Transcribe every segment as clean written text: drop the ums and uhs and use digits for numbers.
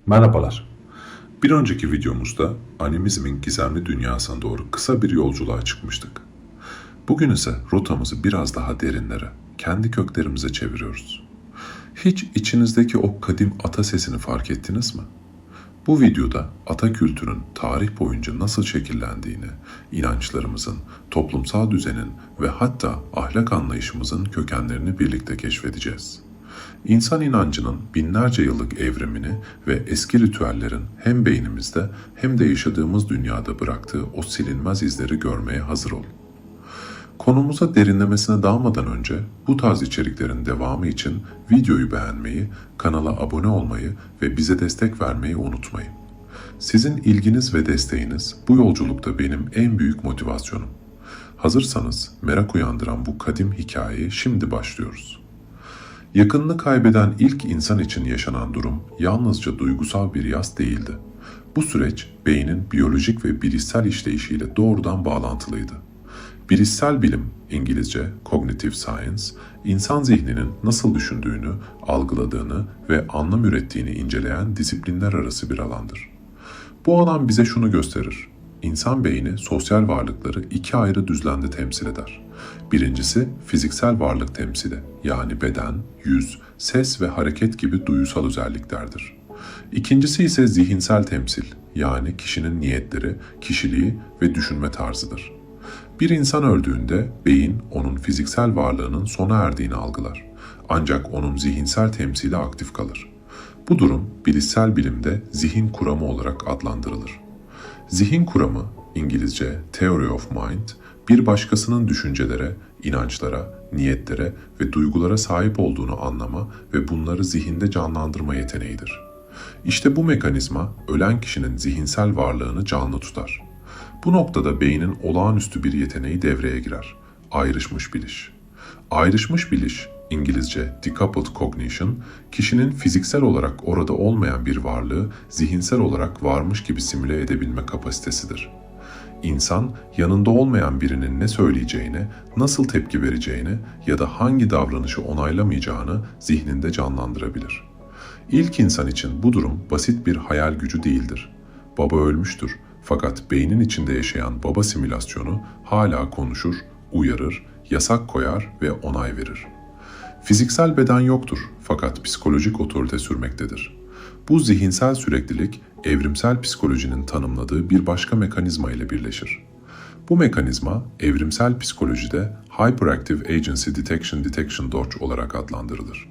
Merhabalar. Bir önceki videomuzda animizmin gizemli dünyasına doğru kısa bir yolculuğa çıkmıştık. Bugün ise rotamızı biraz daha derinlere, kendi köklerimize çeviriyoruz. Hiç içinizdeki o kadim ata sesini fark ettiniz mi? Bu videoda ata kültürün tarih boyunca nasıl şekillendiğini, inançlarımızın, toplumsal düzenin ve hatta ahlak anlayışımızın kökenlerini birlikte keşfedeceğiz. İnsan inancının binlerce yıllık evrimini ve eski ritüellerin hem beynimizde hem de yaşadığımız dünyada bıraktığı o silinmez izleri görmeye hazır olun. Konumuza derinlemesine dalmadan önce bu tarz içeriklerin devamı için videoyu beğenmeyi, kanala abone olmayı ve bize destek vermeyi unutmayın. Sizin ilginiz ve desteğiniz bu yolculukta benim en büyük motivasyonum. Hazırsanız merak uyandıran bu kadim hikayeyi şimdi başlıyoruz. Yakınını kaybeden ilk insan için yaşanan durum yalnızca duygusal bir yas değildi. Bu süreç beynin biyolojik ve bilişsel işleyişiyle doğrudan bağlantılıydı. Bilişsel bilim, İngilizce Cognitive Science, insan zihninin nasıl düşündüğünü, algıladığını ve anlam ürettiğini inceleyen disiplinler arası bir alandır. Bu alan bize şunu gösterir. İnsan beyni sosyal varlıkları iki ayrı düzlemde temsil eder. Birincisi fiziksel varlık temsili, yani beden, yüz, ses ve hareket gibi duyusal özelliklerdir. İkincisi ise zihinsel temsil, yani kişinin niyetleri, kişiliği ve düşünme tarzıdır. Bir insan öldüğünde beyin onun fiziksel varlığının sona erdiğini algılar. Ancak onun zihinsel temsili aktif kalır. Bu durum bilişsel bilimde zihin kuramı olarak adlandırılır. Zihin kuramı, İngilizce Theory of Mind, bir başkasının düşüncelere, inançlara, niyetlere ve duygulara sahip olduğunu anlama ve bunları zihinde canlandırma yeteneğidir. İşte bu mekanizma ölen kişinin zihinsel varlığını canlı tutar. Bu noktada beynin olağanüstü bir yeteneği devreye girer. Ayrışmış biliş. Ayrışmış biliş, İngilizce decoupled cognition, kişinin fiziksel olarak orada olmayan bir varlığı zihinsel olarak varmış gibi simüle edebilme kapasitesidir. İnsan, yanında olmayan birinin ne söyleyeceğini, nasıl tepki vereceğini ya da hangi davranışı onaylamayacağını zihninde canlandırabilir. İlk insan için bu durum basit bir hayal gücü değildir. Baba ölmüştür, fakat beynin içinde yaşayan baba simülasyonu hala konuşur, uyarır, yasak koyar ve onay verir. Fiziksel beden yoktur, fakat psikolojik otorite sürmektedir. Bu zihinsel süreklilik, evrimsel psikolojinin tanımladığı bir başka mekanizma ile birleşir. Bu mekanizma, evrimsel psikolojide Hyperactive Agency Detection Dodge olarak adlandırılır.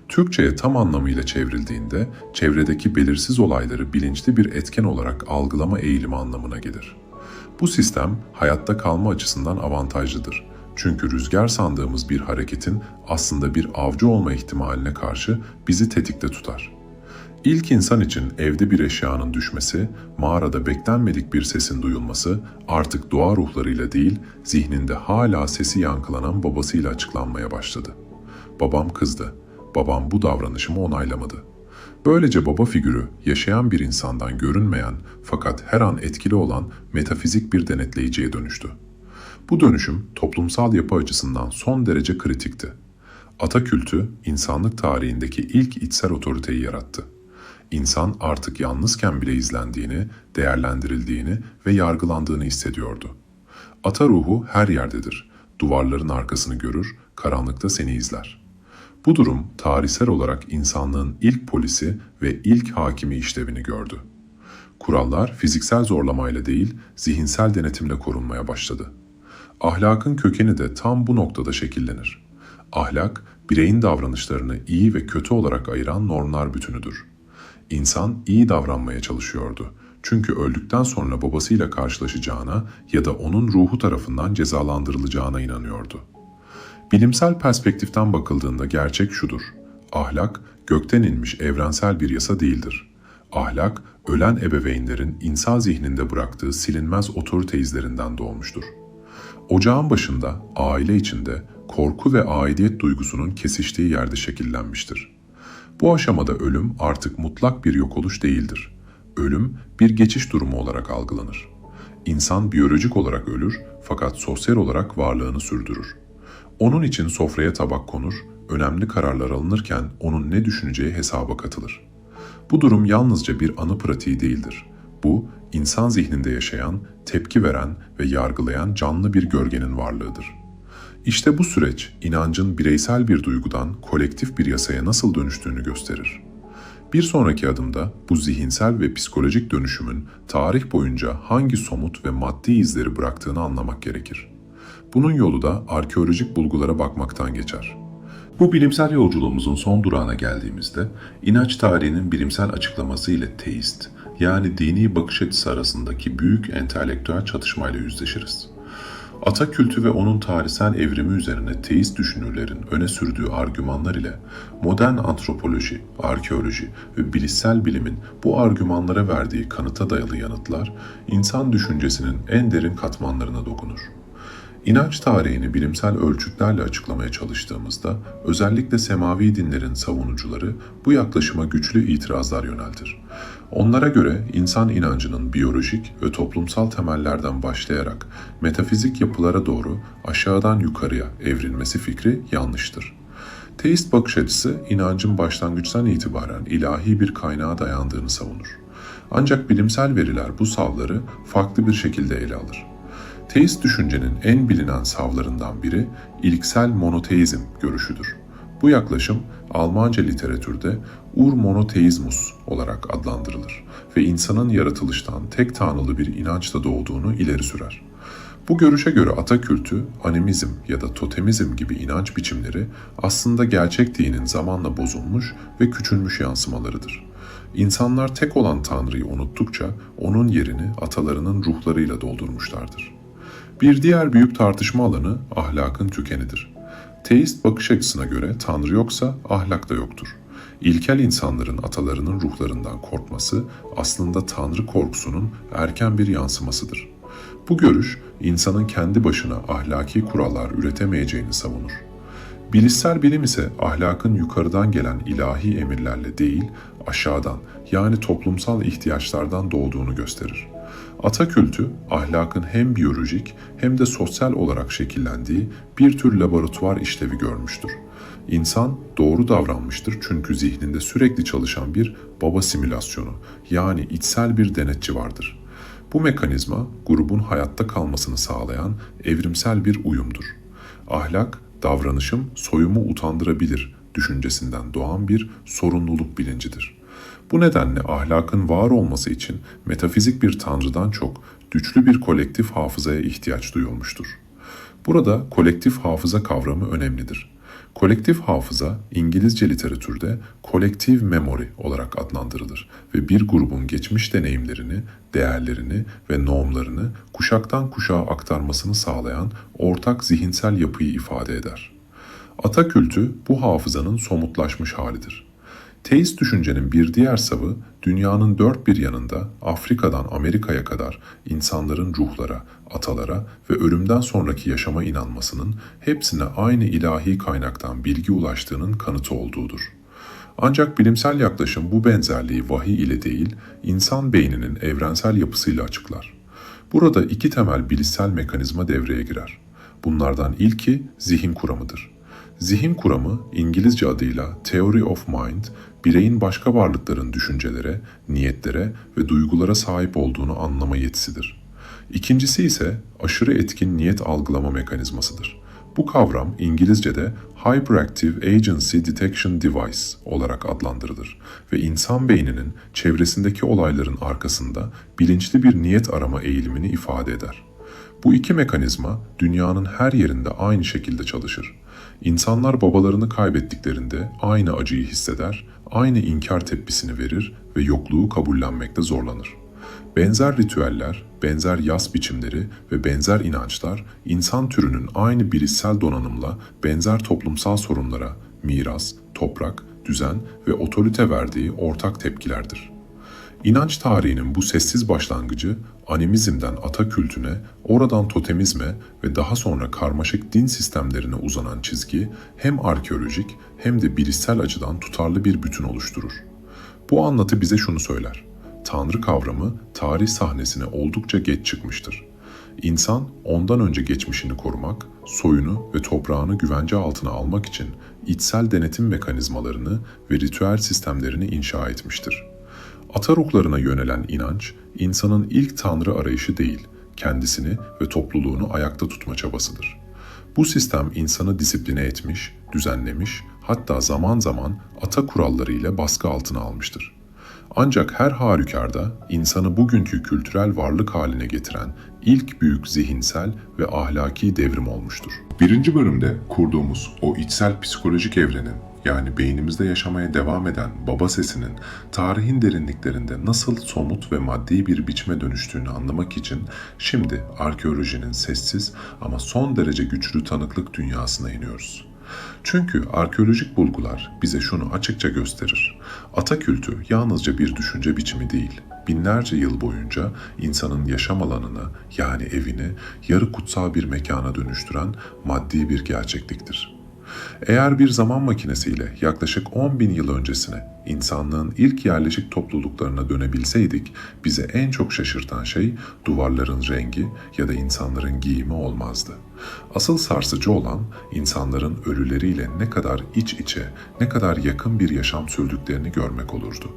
Türkçe'ye tam anlamıyla çevrildiğinde, çevredeki belirsiz olayları bilinçli bir etken olarak algılama eğilimi anlamına gelir. Bu sistem, hayatta kalma açısından avantajlıdır. Çünkü rüzgar sandığımız bir hareketin aslında bir avcı olma ihtimaline karşı bizi tetikte tutar. İlk insan için evde bir eşyanın düşmesi, mağarada beklenmedik bir sesin duyulması artık doğa ruhlarıyla değil, zihninde hala sesi yankılanan babasıyla açıklanmaya başladı. Babam kızdı. Babam bu davranışımı onaylamadı. Böylece baba figürü yaşayan bir insandan görünmeyen fakat her an etkili olan metafizik bir denetleyiciye dönüştü. Bu dönüşüm toplumsal yapı açısından son derece kritikti. Ata kültü insanlık tarihindeki ilk içsel otoriteyi yarattı. İnsan artık yalnızken bile izlendiğini, değerlendirildiğini ve yargılandığını hissediyordu. Ata ruhu her yerdedir. Duvarların arkasını görür, karanlıkta seni izler. Bu durum tarihsel olarak insanlığın ilk polisi ve ilk hakimi işlevini gördü. Kurallar fiziksel zorlamayla değil, zihinsel denetimle korunmaya başladı. Ahlakın kökeni de tam bu noktada şekillenir. Ahlak, bireyin davranışlarını iyi ve kötü olarak ayıran normlar bütünüdür. İnsan iyi davranmaya çalışıyordu. Çünkü öldükten sonra babasıyla karşılaşacağına ya da onun ruhu tarafından cezalandırılacağına inanıyordu. Bilimsel perspektiften bakıldığında gerçek şudur. Ahlak, gökten inmiş evrensel bir yasa değildir. Ahlak, ölen ebeveynlerin insan zihninde bıraktığı silinmez otorite izlerinden doğmuştur. Ocağın başında, aile içinde, korku ve aidiyet duygusunun kesiştiği yerde şekillenmiştir. Bu aşamada ölüm artık mutlak bir yok oluş değildir. Ölüm bir geçiş durumu olarak algılanır. İnsan biyolojik olarak ölür fakat sosyal olarak varlığını sürdürür. Onun için sofraya tabak konur, önemli kararlar alınırken onun ne düşüneceği hesaba katılır. Bu durum yalnızca bir anı pratiği değildir. Bu, insan zihninde yaşayan, tepki veren ve yargılayan canlı bir gölgenin varlığıdır. İşte bu süreç, inancın bireysel bir duygudan kolektif bir yasaya nasıl dönüştüğünü gösterir. Bir sonraki adımda bu zihinsel ve psikolojik dönüşümün tarih boyunca hangi somut ve maddi izleri bıraktığını anlamak gerekir. Bunun yolu da arkeolojik bulgulara bakmaktan geçer. Bu bilimsel yolculuğumuzun son durağına geldiğimizde, inanç tarihinin bilimsel açıklaması ile teist, yani dini bakış açısı arasındaki büyük entelektüel çatışmayla yüzleşiriz. Ata kültü ve onun tarihsel evrimi üzerine teist düşünürlerin öne sürdüğü argümanlar ile modern antropoloji, arkeoloji ve bilişsel bilimin bu argümanlara verdiği kanıta dayalı yanıtlar, insan düşüncesinin en derin katmanlarına dokunur. İnanç tarihini bilimsel ölçütlerle açıklamaya çalıştığımızda, özellikle semavi dinlerin savunucuları bu yaklaşıma güçlü itirazlar yöneltir. Onlara göre insan inancının biyolojik ve toplumsal temellerden başlayarak metafizik yapılara doğru aşağıdan yukarıya evrilmesi fikri yanlıştır. Teist bakış açısı inancın başlangıçtan itibaren ilahi bir kaynağa dayandığını savunur. Ancak bilimsel veriler bu savları farklı bir şekilde ele alır. Teist düşüncenin en bilinen savlarından biri ilksel monoteizm görüşüdür. Bu yaklaşım Almanca literatürde Urmonotheismus olarak adlandırılır ve insanın yaratılıştan tek tanrılı bir inançla doğduğunu ileri sürer. Bu görüşe göre ata kültü, animizm ya da totemizm gibi inanç biçimleri aslında gerçek dinin zamanla bozulmuş ve küçülmüş yansımalarıdır. İnsanlar tek olan Tanrı'yı unuttukça onun yerini atalarının ruhlarıyla doldurmuşlardır. Bir diğer büyük tartışma alanı ahlakın tükenidir. Teist bakış açısına göre Tanrı yoksa ahlak da yoktur. İlkel insanların atalarının ruhlarından korkması aslında Tanrı korkusunun erken bir yansımasıdır. Bu görüş, insanın kendi başına ahlaki kurallar üretemeyeceğini savunur. Bilişsel bilim ise ahlakın yukarıdan gelen ilahi emirlerle değil, aşağıdan yani toplumsal ihtiyaçlardan doğduğunu gösterir. Ata kültü, ahlakın hem biyolojik hem de sosyal olarak şekillendiği bir tür laboratuvar işlevi görmüştür. İnsan doğru davranmıştır çünkü zihninde sürekli çalışan bir baba simülasyonu, yani içsel bir denetçi vardır. Bu mekanizma, grubun hayatta kalmasını sağlayan evrimsel bir uyumdur. Ahlak, davranışım soyumu utandırabilir düşüncesinden doğan bir sorumluluk bilincidir. Bu nedenle ahlakın var olması için metafizik bir tanrıdan çok güçlü bir kolektif hafızaya ihtiyaç duyulmuştur. Burada kolektif hafıza kavramı önemlidir. Kolektif hafıza İngilizce literatürde collective memory olarak adlandırılır ve bir grubun geçmiş deneyimlerini, değerlerini ve normlarını kuşaktan kuşağa aktarmasını sağlayan ortak zihinsel yapıyı ifade eder. Ata kültü bu hafızanın somutlaşmış halidir. Teist düşüncenin bir diğer savı, dünyanın dört bir yanında Afrika'dan Amerika'ya kadar insanların ruhlara, atalara ve ölümden sonraki yaşama inanmasının hepsine aynı ilahi kaynaktan bilgi ulaştığının kanıtı olduğudur. Ancak bilimsel yaklaşım bu benzerliği vahiy ile değil, insan beyninin evrensel yapısıyla açıklar. Burada iki temel bilişsel mekanizma devreye girer. Bunlardan ilki zihin kuramıdır. Zihin kuramı, İngilizce adıyla Theory of Mind, bireyin başka varlıkların düşüncelere, niyetlere ve duygulara sahip olduğunu anlama yetisidir. İkincisi ise aşırı etkin niyet algılama mekanizmasıdır. Bu kavram İngilizce'de Hyperactive Agency Detection Device olarak adlandırılır ve insan beyninin çevresindeki olayların arkasında bilinçli bir niyet arama eğilimini ifade eder. Bu iki mekanizma dünyanın her yerinde aynı şekilde çalışır. İnsanlar babalarını kaybettiklerinde aynı acıyı hisseder, aynı inkar tepkisini verir ve yokluğu kabullenmekte zorlanır. Benzer ritüeller, benzer yas biçimleri ve benzer inançlar insan türünün aynı bilişsel donanımla benzer toplumsal sorunlara miras, toprak, düzen ve otorite verdiği ortak tepkilerdir. İnanç tarihinin bu sessiz başlangıcı, animizmden ata kültüne, oradan totemizme ve daha sonra karmaşık din sistemlerine uzanan çizgi hem arkeolojik hem de bilişsel açıdan tutarlı bir bütün oluşturur. Bu anlatı bize şunu söyler: Tanrı kavramı tarih sahnesine oldukça geç çıkmıştır. İnsan ondan önce geçmişini korumak, soyunu ve toprağını güvence altına almak için içsel denetim mekanizmalarını ve ritüel sistemlerini inşa etmiştir. Ata ruhlarına yönelen inanç, insanın ilk tanrı arayışı değil, kendisini ve topluluğunu ayakta tutma çabasıdır. Bu sistem insanı disipline etmiş, düzenlemiş, hatta zaman zaman ata kuralları ile baskı altına almıştır. Ancak her halükarda insanı bugünkü kültürel varlık haline getiren ilk büyük zihinsel ve ahlaki devrim olmuştur. Birinci bölümde kurduğumuz o içsel psikolojik evrenin, yani beynimizde yaşamaya devam eden baba sesinin tarihin derinliklerinde nasıl somut ve maddi bir biçime dönüştüğünü anlamak için şimdi arkeolojinin sessiz ama son derece güçlü tanıklık dünyasına iniyoruz. Çünkü arkeolojik bulgular bize şunu açıkça gösterir. Ata kültü yalnızca bir düşünce biçimi değil, binlerce yıl boyunca insanın yaşam alanını, yani evini yarı kutsal bir mekana dönüştüren maddi bir gerçekliktir. Eğer bir zaman makinesiyle yaklaşık 10.000 yıl öncesine, insanlığın ilk yerleşik topluluklarına dönebilseydik, bize en çok şaşırtan şey duvarların rengi ya da insanların giyimi olmazdı. Asıl sarsıcı olan insanların ölüleriyle ne kadar iç içe, ne kadar yakın bir yaşam sürdüklerini görmek olurdu.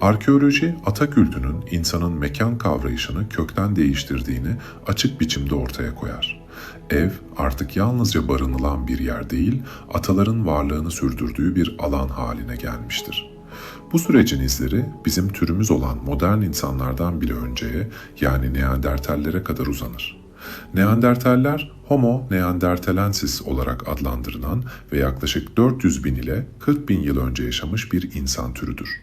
Arkeoloji, ata kültünün insanın mekan kavrayışını kökten değiştirdiğini açık biçimde ortaya koyar. Ev artık yalnızca barınılan bir yer değil, ataların varlığını sürdürdüğü bir alan haline gelmiştir. Bu sürecin izleri bizim türümüz olan modern insanlardan bile önceye, yani Neandertallere kadar uzanır. Neandertaller, Homo neanderthalensis olarak adlandırılan ve yaklaşık 400 bin ile 40 bin yıl önce yaşamış bir insan türüdür.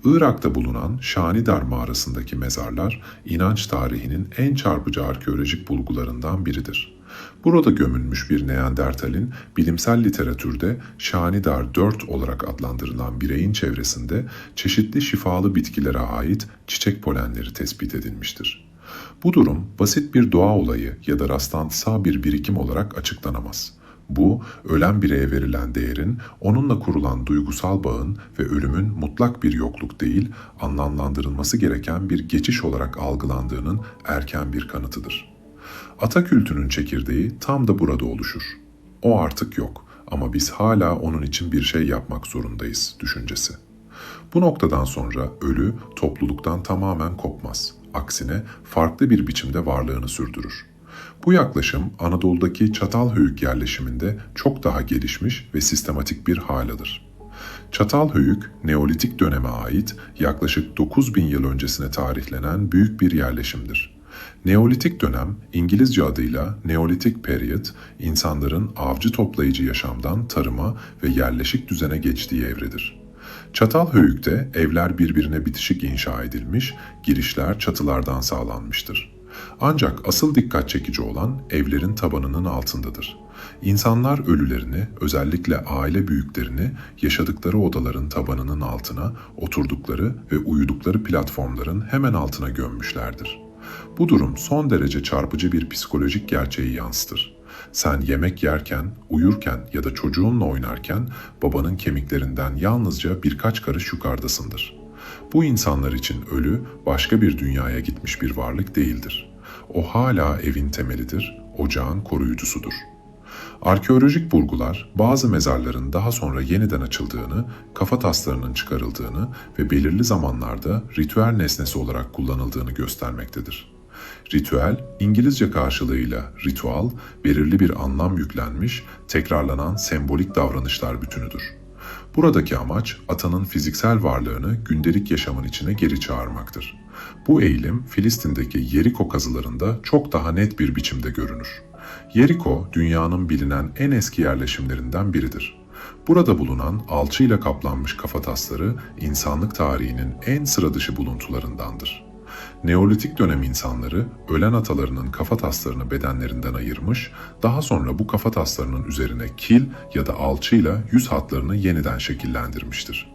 Irak'ta bulunan Şanidar mağarasındaki mezarlar, inanç tarihinin en çarpıcı arkeolojik bulgularından biridir. Burada gömülmüş bir Neandertal'in bilimsel literatürde Şanidar 4 olarak adlandırılan bireyin çevresinde çeşitli şifalı bitkilere ait çiçek polenleri tespit edilmiştir. Bu durum basit bir doğa olayı ya da rastlantısal bir birikim olarak açıklanamaz. Bu, ölen bireye verilen değerin, onunla kurulan duygusal bağın ve ölümün mutlak bir yokluk değil, anlamlandırılması gereken bir geçiş olarak algılandığının erken bir kanıtıdır. Ata kültünün çekirdeği tam da burada oluşur. O artık yok ama biz hala onun için bir şey yapmak zorundayız düşüncesi. Bu noktadan sonra ölü topluluktan tamamen kopmaz. Aksine farklı bir biçimde varlığını sürdürür. Bu yaklaşım Anadolu'daki Çatalhöyük yerleşiminde çok daha gelişmiş ve sistematik bir hal alır. Çatalhöyük, Neolitik döneme ait yaklaşık 9.000 yıl öncesine tarihlenen büyük bir yerleşimdir. Neolitik dönem, İngilizce adıyla Neolithic Period, insanların avcı toplayıcı yaşamdan tarıma ve yerleşik düzene geçtiği evredir. Çatalhöyük'te evler birbirine bitişik inşa edilmiş, girişler çatılardan sağlanmıştır. Ancak asıl dikkat çekici olan evlerin tabanının altındadır. İnsanlar ölülerini, özellikle aile büyüklerini yaşadıkları odaların tabanının altına, oturdukları ve uyudukları platformların hemen altına gömmüşlerdir. Bu durum son derece çarpıcı bir psikolojik gerçeği yansıtır. Sen yemek yerken, uyurken ya da çocuğunla oynarken babanın kemiklerinden yalnızca birkaç karış yukarıdasındır. Bu insanlar için ölü başka bir dünyaya gitmiş bir varlık değildir. O hala evin temelidir, ocağın koruyucusudur. Arkeolojik bulgular bazı mezarların daha sonra yeniden açıldığını, kafataslarının çıkarıldığını ve belirli zamanlarda ritüel nesnesi olarak kullanıldığını göstermektedir. Ritüel, İngilizce karşılığıyla ritual, belirli bir anlam yüklenmiş, tekrarlanan sembolik davranışlar bütünüdür. Buradaki amaç, atanın fiziksel varlığını gündelik yaşamın içine geri çağırmaktır. Bu eğilim, Filistin'deki Yeriko kazılarında çok daha net bir biçimde görünür. Yeriko, dünyanın bilinen en eski yerleşimlerinden biridir. Burada bulunan alçıyla kaplanmış kafatasları, insanlık tarihinin en sıradışı buluntularındandır. Neolitik dönem insanları, ölen atalarının kafataslarını bedenlerinden ayırmış, daha sonra bu kafataslarının üzerine kil ya da alçıyla yüz hatlarını yeniden şekillendirmiştir.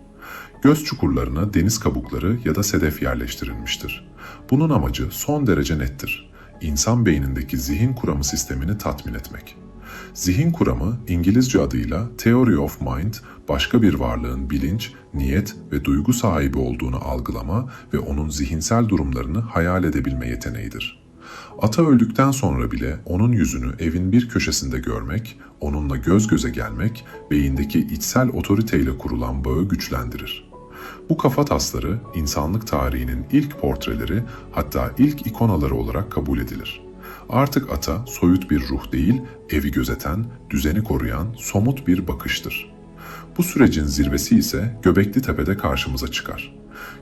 Göz çukurlarına deniz kabukları ya da sedef yerleştirilmiştir. Bunun amacı son derece nettir. İnsan beynindeki zihin kuramı sistemini tatmin etmek. Zihin kuramı, İngilizce adıyla Theory of Mind, başka bir varlığın bilinç, niyet ve duygu sahibi olduğunu algılama ve onun zihinsel durumlarını hayal edebilme yeteneğidir. Ata öldükten sonra bile onun yüzünü evin bir köşesinde görmek, onunla göz göze gelmek, beyindeki içsel otoriteyle kurulan bağı güçlendirir. Bu kafatasları insanlık tarihinin ilk portreleri, hatta ilk ikonaları olarak kabul edilir. Artık ata soyut bir ruh değil, evi gözeten, düzeni koruyan somut bir bakıştır. Bu sürecin zirvesi ise Göbekli Tepe'de karşımıza çıkar.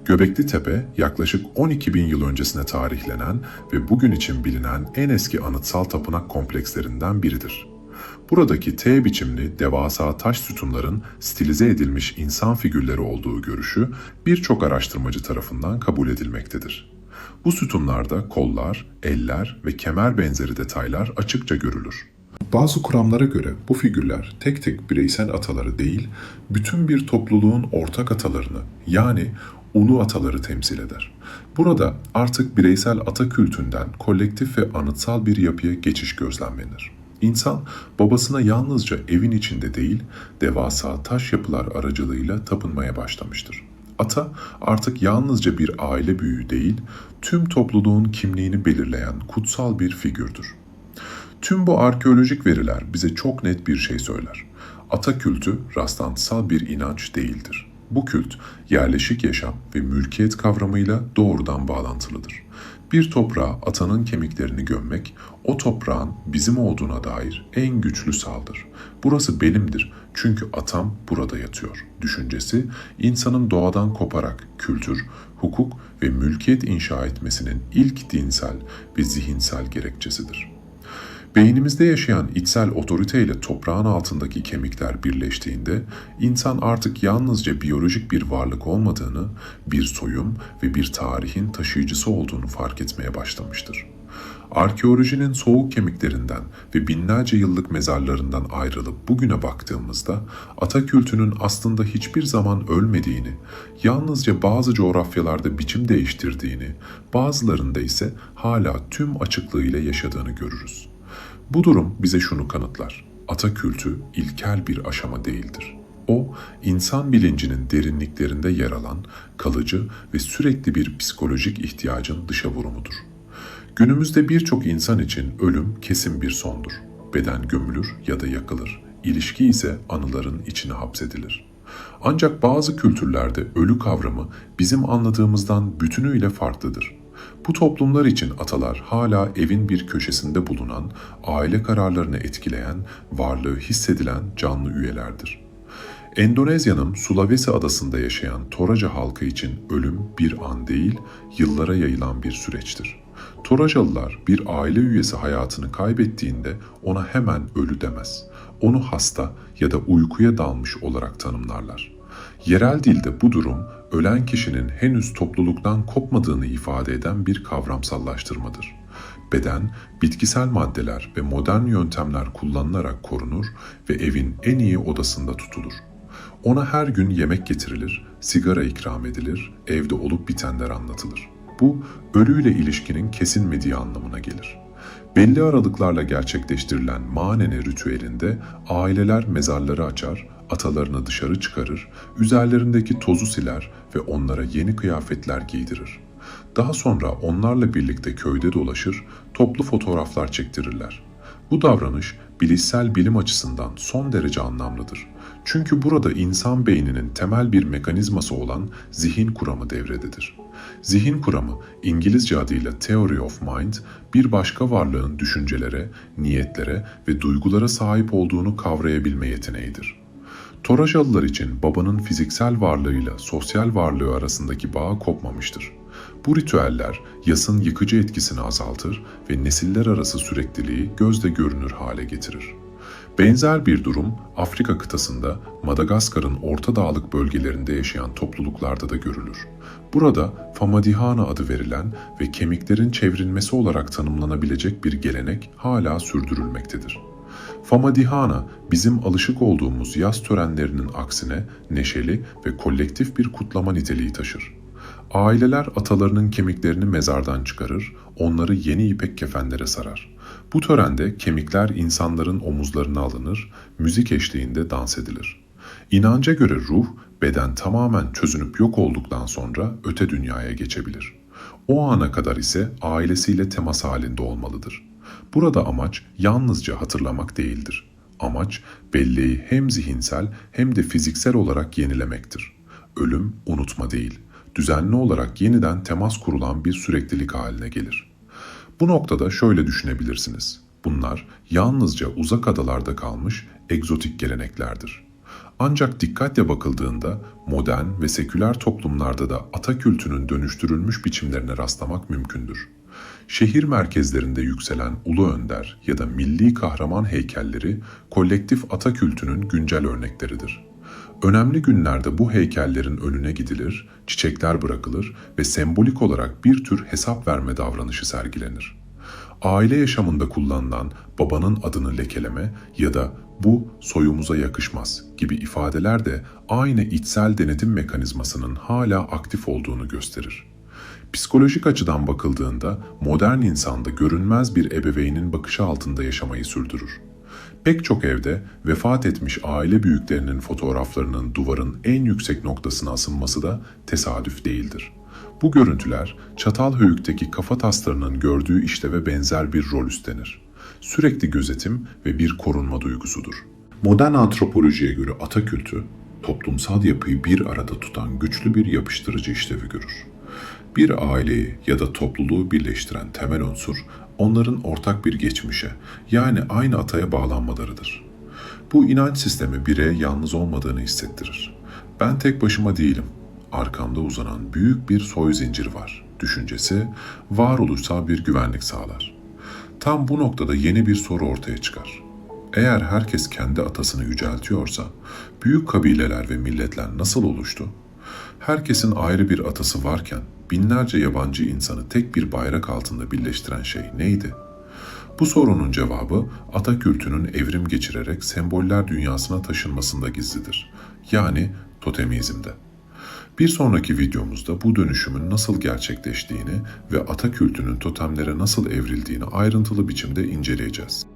Göbekli Tepe yaklaşık 12 bin yıl öncesine tarihlenen ve bugün için bilinen en eski anıtsal tapınak komplekslerinden biridir. Buradaki T biçimli devasa taş sütunların stilize edilmiş insan figürleri olduğu görüşü birçok araştırmacı tarafından kabul edilmektedir. Bu sütunlarda kollar, eller ve kemer benzeri detaylar açıkça görülür. Bazı kuramlara göre bu figürler tek tek bireysel ataları değil, bütün bir topluluğun ortak atalarını, yani ulu ataları temsil eder. Burada artık bireysel ata kültünden kolektif ve anıtsal bir yapıya geçiş gözlemlenir. İnsan babasına yalnızca evin içinde değil, devasa taş yapılar aracılığıyla tapınmaya başlamıştır. Ata artık yalnızca bir aile büyüğü değil, tüm topluluğun kimliğini belirleyen kutsal bir figürdür. Tüm bu arkeolojik veriler bize çok net bir şey söyler. Ata kültü rastlantısal bir inanç değildir. Bu kült, yerleşik yaşam ve mülkiyet kavramıyla doğrudan bağlantılıdır. Bir toprağa atanın kemiklerini gömmek, o toprağın bizim olduğuna dair en güçlü sağdır. Burası benimdir çünkü atam burada yatıyor düşüncesi, insanın doğadan koparak kültür, hukuk ve mülkiyet inşa etmesinin ilk dinsel ve zihinsel gerekçesidir. Beynimizde yaşayan içsel otorite ile toprağın altındaki kemikler birleştiğinde insan artık yalnızca biyolojik bir varlık olmadığını, bir soyum ve bir tarihin taşıyıcısı olduğunu fark etmeye başlamıştır. Arkeolojinin soğuk kemiklerinden ve binlerce yıllık mezarlarından ayrılıp bugüne baktığımızda ata kültünün aslında hiçbir zaman ölmediğini, yalnızca bazı coğrafyalarda biçim değiştirdiğini, bazılarında ise hala tüm açıklığıyla yaşadığını görürüz. Bu durum bize şunu kanıtlar: ata kültü ilkel bir aşama değildir. O, insan bilincinin derinliklerinde yer alan, kalıcı ve sürekli bir psikolojik ihtiyacın dışa vurumudur. Günümüzde birçok insan için ölüm kesin bir sondur. Beden gömülür ya da yakılır. İlişki ise anıların içine hapsedilir. Ancak bazı kültürlerde ölü kavramı bizim anladığımızdan bütünüyle farklıdır. Bu toplumlar için atalar hala evin bir köşesinde bulunan, aile kararlarını etkileyen, varlığı hissedilen canlı üyelerdir. Endonezya'nın Sulawesi adasında yaşayan Toraja halkı için ölüm bir an değil, yıllara yayılan bir süreçtir. Torajalılar bir aile üyesi hayatını kaybettiğinde ona hemen ölü demez. Onu hasta ya da uykuya dalmış olarak tanımlarlar. Yerel dilde bu durum, ölen kişinin henüz topluluktan kopmadığını ifade eden bir kavramsallaştırmadır. Beden, bitkisel maddeler ve modern yöntemler kullanılarak korunur ve evin en iyi odasında tutulur. Ona her gün yemek getirilir, sigara ikram edilir, evde olup bitenler anlatılır. Bu, ölüyle ilişkinin kesilmediği anlamına gelir. Belli aralıklarla gerçekleştirilen manene ritüelinde aileler mezarları açar, atalarını dışarı çıkarır, üzerlerindeki tozu siler ve onlara yeni kıyafetler giydirir. Daha sonra onlarla birlikte köyde dolaşır, toplu fotoğraflar çektirirler. Bu davranış bilişsel bilim açısından son derece anlamlıdır. Çünkü burada insan beyninin temel bir mekanizması olan zihin kuramı devrededir. Zihin kuramı, İngilizce adıyla Theory of Mind, bir başka varlığın düşüncelere, niyetlere ve duygulara sahip olduğunu kavrayabilme yeteneğidir. Torajalılar için babanın fiziksel varlığıyla sosyal varlığı arasındaki bağ kopmamıştır. Bu ritüeller yasın yıkıcı etkisini azaltır ve nesiller arası sürekliliği gözle görünür hale getirir. Benzer bir durum Afrika kıtasında Madagaskar'ın Orta Dağlık bölgelerinde yaşayan topluluklarda da görülür. Burada Famadihana adı verilen ve kemiklerin çevrilmesi olarak tanımlanabilecek bir gelenek hala sürdürülmektedir. Famadihana, bizim alışık olduğumuz yaz törenlerinin aksine neşeli ve kolektif bir kutlama niteliği taşır. Aileler atalarının kemiklerini mezardan çıkarır, onları yeni ipek kefenlere sarar. Bu törende kemikler insanların omuzlarına alınır, müzik eşliğinde dans edilir. İnanca göre ruh, beden tamamen çözünüp yok olduktan sonra öte dünyaya geçebilir. O ana kadar ise ailesiyle temas halinde olmalıdır. Burada amaç yalnızca hatırlamak değildir. Amaç belleği hem zihinsel hem de fiziksel olarak yenilemektir. ölüm unutma değil, düzenli olarak yeniden temas kurulan bir süreklilik haline gelir. Bu noktada şöyle düşünebilirsiniz. Bunlar yalnızca uzak adalarda kalmış egzotik geleneklerdir. Ancak dikkatle bakıldığında modern ve seküler toplumlarda da ata kültünün dönüştürülmüş biçimlerine rastlamak mümkündür. Şehir merkezlerinde yükselen ulu önder ya da milli kahraman heykelleri kolektif ata kültünün güncel örnekleridir. Önemli günlerde bu heykellerin önüne gidilir, çiçekler bırakılır ve sembolik olarak bir tür hesap verme davranışı sergilenir. Aile yaşamında kullanılan babanın adını lekeleme ya da bu soyumuza yakışmaz gibi ifadeler de aynı içsel denetim mekanizmasının hala aktif olduğunu gösterir. Psikolojik açıdan bakıldığında modern insanda görünmez bir ebeveynin bakışı altında yaşamayı sürdürür. Pek çok evde vefat etmiş aile büyüklerinin fotoğraflarının duvarın en yüksek noktasına asılması da tesadüf değildir. Bu görüntüler Çatalhöyük'teki kafataslarının gördüğü işleve benzer bir rol üstlenir. Sürekli gözetim ve bir korunma duygusudur. Modern antropolojiye göre ata kültü, toplumsal yapıyı bir arada tutan güçlü bir yapıştırıcı işlevi görür. Bir aileyi ya da topluluğu birleştiren temel unsur, onların ortak bir geçmişe, yani aynı ataya bağlanmalarıdır. Bu inanç sistemi bireye yalnız olmadığını hissettirir. Ben tek başıma değilim, arkamda uzanan büyük bir soy zinciri var düşüncesi, varoluşsal bir güvenlik sağlar. Tam bu noktada yeni bir soru ortaya çıkar. Eğer herkes kendi atasını yüceltiyorsa, büyük kabileler ve milletler nasıl oluştu? Herkesin ayrı bir atası varken, binlerce yabancı insanı tek bir bayrak altında birleştiren şey neydi? Bu sorunun cevabı ata kültünün evrim geçirerek semboller dünyasına taşınmasında gizlidir. Yani totemizmde. Bir sonraki videomuzda bu dönüşümün nasıl gerçekleştiğini ve ata kültünün totemlere nasıl evrildiğini ayrıntılı biçimde inceleyeceğiz.